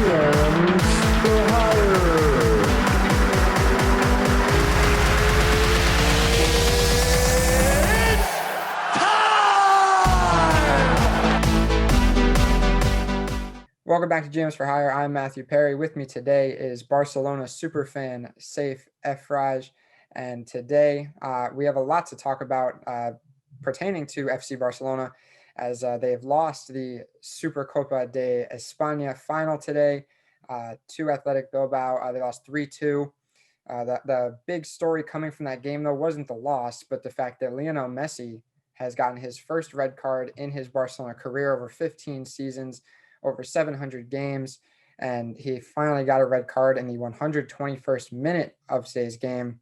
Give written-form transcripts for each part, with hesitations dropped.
GMs for Hire. Welcome back to GMs for Hire. I'm Matthew Perry. With me today is Barcelona superfan Saif Efraij. And today we have a lot to talk about pertaining to FC Barcelona as they have lost the Supercopa de España final today to Athletic Bilbao. They lost 3-2. The big story coming from that game, though, wasn't the loss, but the fact that Lionel Messi has gotten his first red card in his Barcelona career over 15 seasons, over 700 games, and he finally got a red card in the 121st minute of today's game.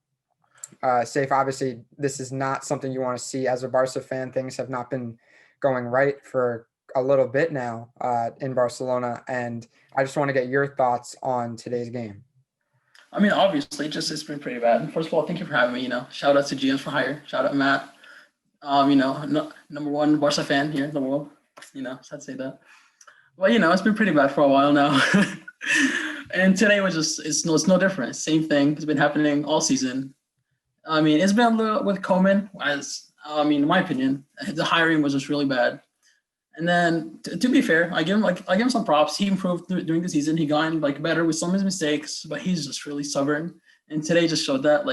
Saif, obviously, this is not something you want to see as a Barca fan. Things have not been going right for a little bit now in Barcelona, and I just want to get your thoughts on today's game. I mean, obviously, it's been pretty bad. First of all, thank you for having me. Shout out to GMs for Hire. Shout out Matt. Number one Barca fan here in the world. So I'd say that. Well, it's been pretty bad for a while now. And today was it's no different. Same thing. It's been happening all season. I mean, it's been a little with Koeman, in my opinion, the hiring was just really bad. And then to be fair, I give him some props. He improved during the season. He got better with some of his mistakes, but he's just really stubborn. And today just showed that.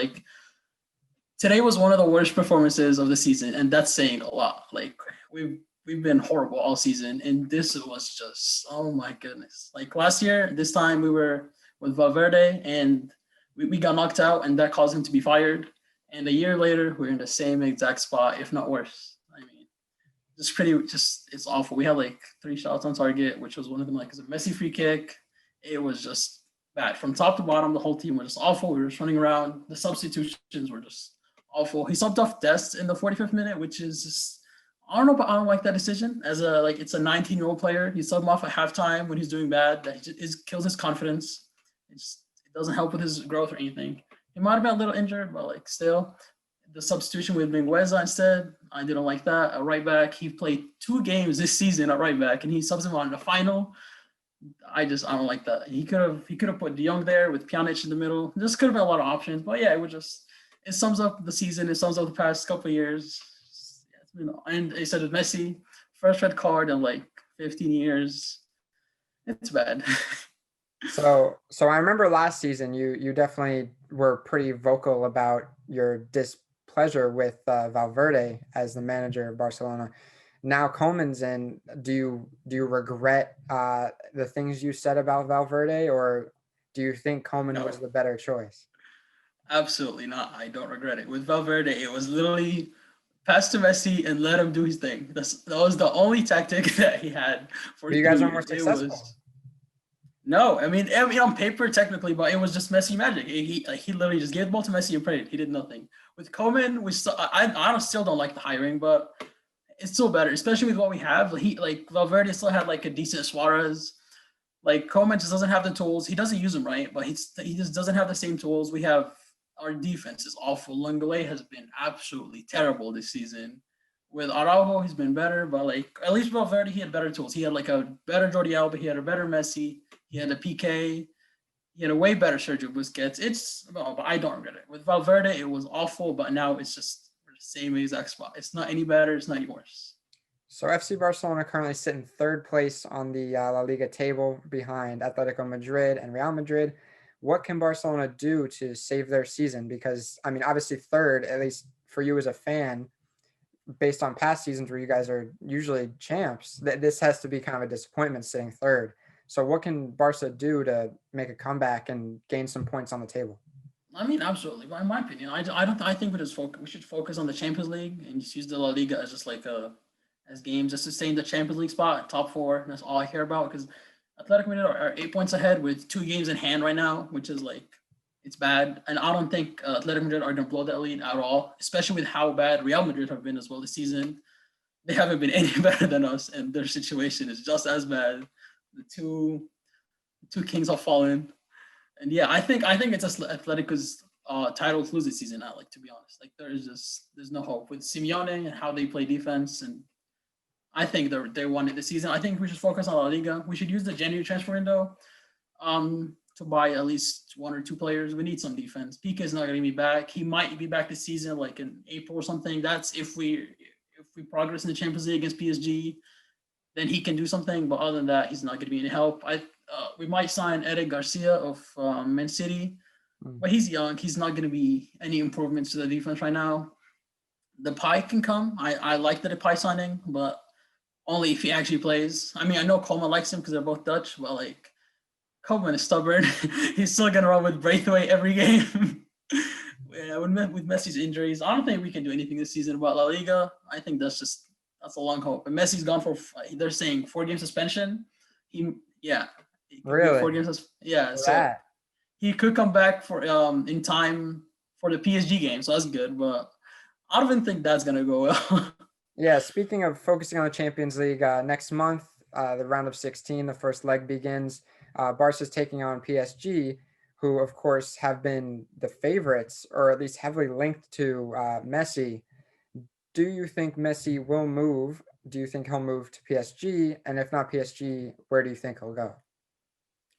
Today was one of the worst performances of the season, and that's saying a lot. We've been horrible all season, and this was just, oh my goodness. Last year, this time we were with Valverde, and we got knocked out, and that caused him to be fired. And a year later, we're in the same exact spot, if not worse. I mean, it's awful. We had 3 shots on target, which was one of them is a Messi free kick. It was just bad. From top to bottom, the whole team was just awful. We were just running around. The substitutions were just awful. He subbed off Dest in the 45th minute, which is just, I don't know, but I don't like that decision. As it's a 19-year-old player. He subbed him off at halftime when he's doing bad. That kills his confidence. It doesn't help with his growth or anything. He might have been a little injured, but still, the substitution with Mingueza instead, I didn't like that. A right back, he played 2 games this season at right back, and he subs him on the final. I don't like that. He could have put De Jong there with Pjanic in the middle. This could have been a lot of options, but yeah, it sums up the season. It sums up the past couple of years. And they said with Messi, first red card in 15 years. It's bad. So I remember last season you definitely were pretty vocal about your displeasure with Valverde as the manager of Barcelona. Now Koeman's in. Do you regret the things you said about Valverde, or do you think Koeman was the better choice? Absolutely not. I don't regret it. With Valverde, it was literally pass to Messi and let him do his thing. That was the only tactic that he had. For you guys are more successful. No, I mean on paper technically, but it was just Messi magic. He literally just gave the ball to Messi and prayed. He did nothing. With Koeman, I still don't like the hiring, but it's still better, especially with what we have. Valverde still had a decent Suarez. Koeman just doesn't have the tools. He doesn't use them right, but he just doesn't have the same tools. We have our defense is awful. Lenglet has been absolutely terrible this season. With Araujo, he's been better, but at least Valverde, he had better tools. He had a better Jordi Alba. He had a better Messi. He had a PK. He had a way better Sergio Busquets. But I don't regret it. With Valverde, it was awful, but now it's just the same exact spot. It's not any better. It's not any worse. So FC Barcelona currently sit in 3rd place on the La Liga table behind Atletico Madrid and Real Madrid. What can Barcelona do to save their season? Because, I mean, obviously 3rd, at least for you as a fan, based on past seasons where you guys are usually champs, this has to be kind of a disappointment sitting 3rd. So what can Barca do to make a comeback and gain some points on the table? I mean, absolutely. But in my opinion, I think we should focus on the Champions League and just use the La Liga as as games just to stay in the Champions League spot, top 4. That's all I care about, because Athletic Madrid are 8 points ahead with 2 games in hand right now, which is it's bad. And I don't think Athletic Madrid are going to blow that lead at all, especially with how bad Real Madrid have been as well this season. They haven't been any better than us, and their situation is just as bad. The two kings have fallen. And yeah, I think it's just Atletico's title to lose this season now, to be honest. There's no hope with Simeone and how they play defense, and I think they won it this season. I think we should focus on La Liga. We should use the January transfer window to buy at least one or two players. We need some defense. Piqué is not going to be back. He might be back this season, like in April or something. That's if we progress in the Champions League against PSG, then he can do something. But other than that, he's not going to be any help. We might sign Eric Garcia of Man City, but he's young. He's not going to be any improvements to the defense right now. Depay can come. I like the Depay signing, but only if he actually plays. I mean, I know Coleman likes him because they're both Dutch, but like Coleman is stubborn. He's still gonna run with Braithwaite every game. Yeah, with Messi's injuries, I don't think we can do anything this season about La Liga. I think that's a long hope. And Messi's gone for they're saying 4-game suspension. Really? 4 games. Yeah, so That. he could come back for in time for the PSG game, so that's good. But I don't even think that's gonna go well. Yeah, speaking of focusing on the Champions League, next month, the round of 16, the first leg begins. Barca's taking on PSG, who, of course, have been the favorites, or at least heavily linked to Messi. Do you think Messi will move? Do you think he'll move to PSG? And if not PSG, where do you think he'll go?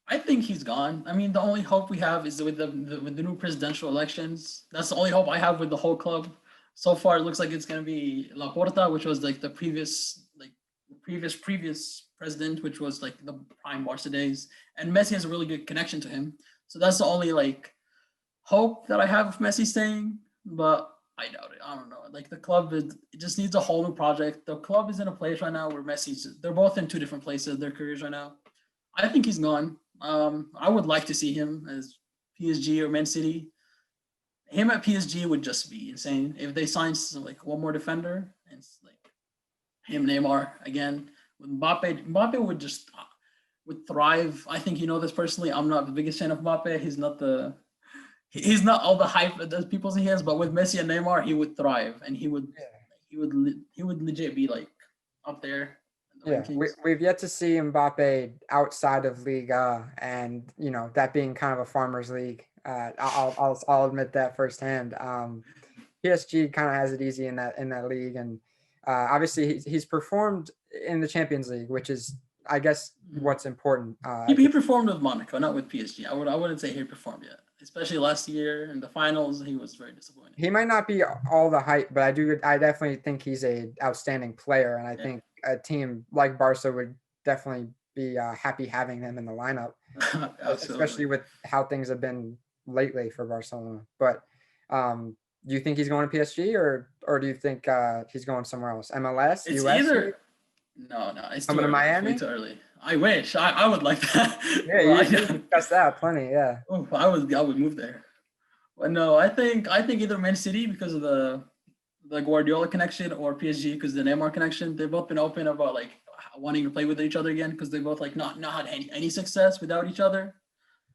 I think he's gone. I mean, the only hope we have is with the new presidential elections. That's the only hope I have with the whole club. So far, it looks like it's going to be Laporta, which was like the previous president, which was like the prime Barca days. And Messi has a really good connection to him. So that's the only like hope that I have of Messi staying. But I doubt it. I don't know. Like the club, it just needs a whole new project. The club is in a place right now where they're both in two different places, their careers right now. I think he's gone. I would like to see him as PSG or Man City. Him at PSG would just be insane if they signed like one more defender and it's like him, Neymar again with Mbappe. Mbappe would thrive. I think you know this personally. I'm not the biggest fan of Mbappe. He's not all the hype that people say he has. But with Messi and Neymar, he would thrive and he would legit be like up there. Yeah, we've yet to see Mbappe outside of Liga, and that being kind of a farmers league. I'll admit that firsthand. PSG kind of has it easy in that league, and obviously he's performed in the Champions League, which is, I guess, what's important. He performed with Monaco, not with PSG. I wouldn't say he performed yet, especially last year in the finals. He was very disappointing. He might not be all the hype, but I definitely think he's a outstanding player, and I think a team like Barca would definitely be happy having him in the lineup, especially with how things have been lately for Barcelona. But do you think he's going to PSG or do you think he's going somewhere else? MLS? It's US? either no, it's coming to Miami. It's too early. I wish I would like that. Yeah, you discussed that plenty. Yeah. Oh, I would move there. But no, I think either Man City because of the Guardiola connection or PSG because the Neymar connection. They've both been open about like wanting to play with each other again because they both like not had any success without each other.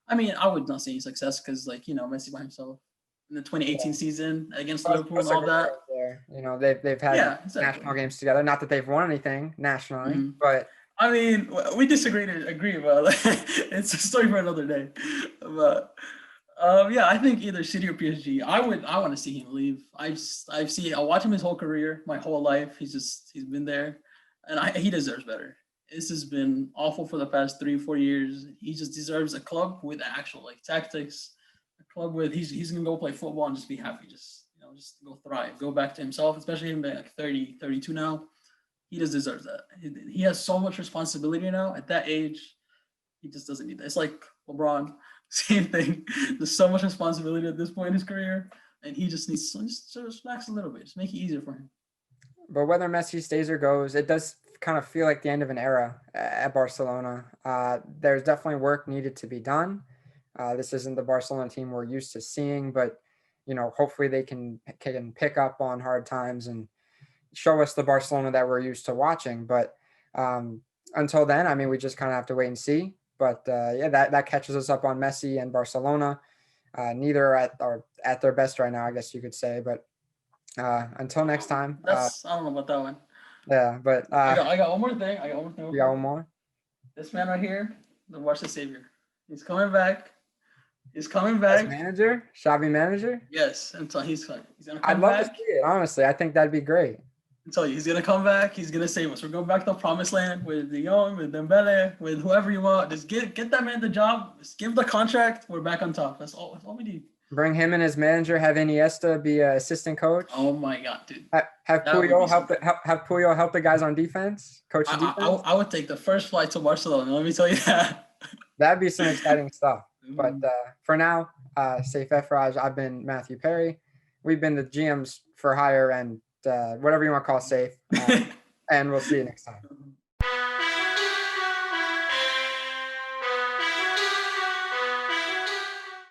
I mean, I would not say any success because like Messi by himself in the 2018 season against Liverpool and all that. They've had national games together. Not that they've won anything nationally, but I mean, we disagree to agree, but like, it's a story for another day. But yeah, I think either City or PSG. I want to see him leave. I watch him his whole career, my whole life. He's been there, and he deserves better. This has been awful for the past 3-4 years. He just deserves a club with actual like tactics, a club with he's gonna go play football and just be happy, just go thrive, go back to himself. Especially him being like 30, 32 now. He just deserves that. He has so much responsibility now at that age. He just doesn't need that. It's like LeBron. Same thing. There's so much responsibility at this point in his career, and he just needs to just relax a little bit. Just make it easier for him. But whether Messi stays or goes, it does kind of feel like the end of an era at Barcelona. There's definitely work needed to be done. This isn't the Barcelona team we're used to seeing, but hopefully they can pick up on hard times and show us the Barcelona that we're used to watching. But until then, I mean, we just kind of have to wait and see. But yeah, that catches us up on Messi and Barcelona. Neither are at their best right now, I guess you could say. But until next time. I don't know about that one. Yeah, but I got one more thing. You got one more? This man right here, the Barca savior. He's coming back. He's coming back. As manager? Xavi manager? Yes, until he's gonna come I'd love back. to see it, honestly. I think that'd be great. I tell you, he's gonna come back. He's gonna save us. We're going back to the promised land with De Jong, with Dembele, with whoever you want. Just get that man the job. Just give the contract. We're back on top. That's all we need. Bring him and his manager. Have Iniesta be an assistant coach. Oh my God, dude. Have That would Puyol be have Puyol help the guys on defense, coach the defense. I would take the first flight to Barcelona. Let me tell you that. That'd be some exciting stuff. But for now, Saif Efraij, I've been Matthew Perry. We've been the GMs for hire and whatever you want to call Saif. And we'll see you next time.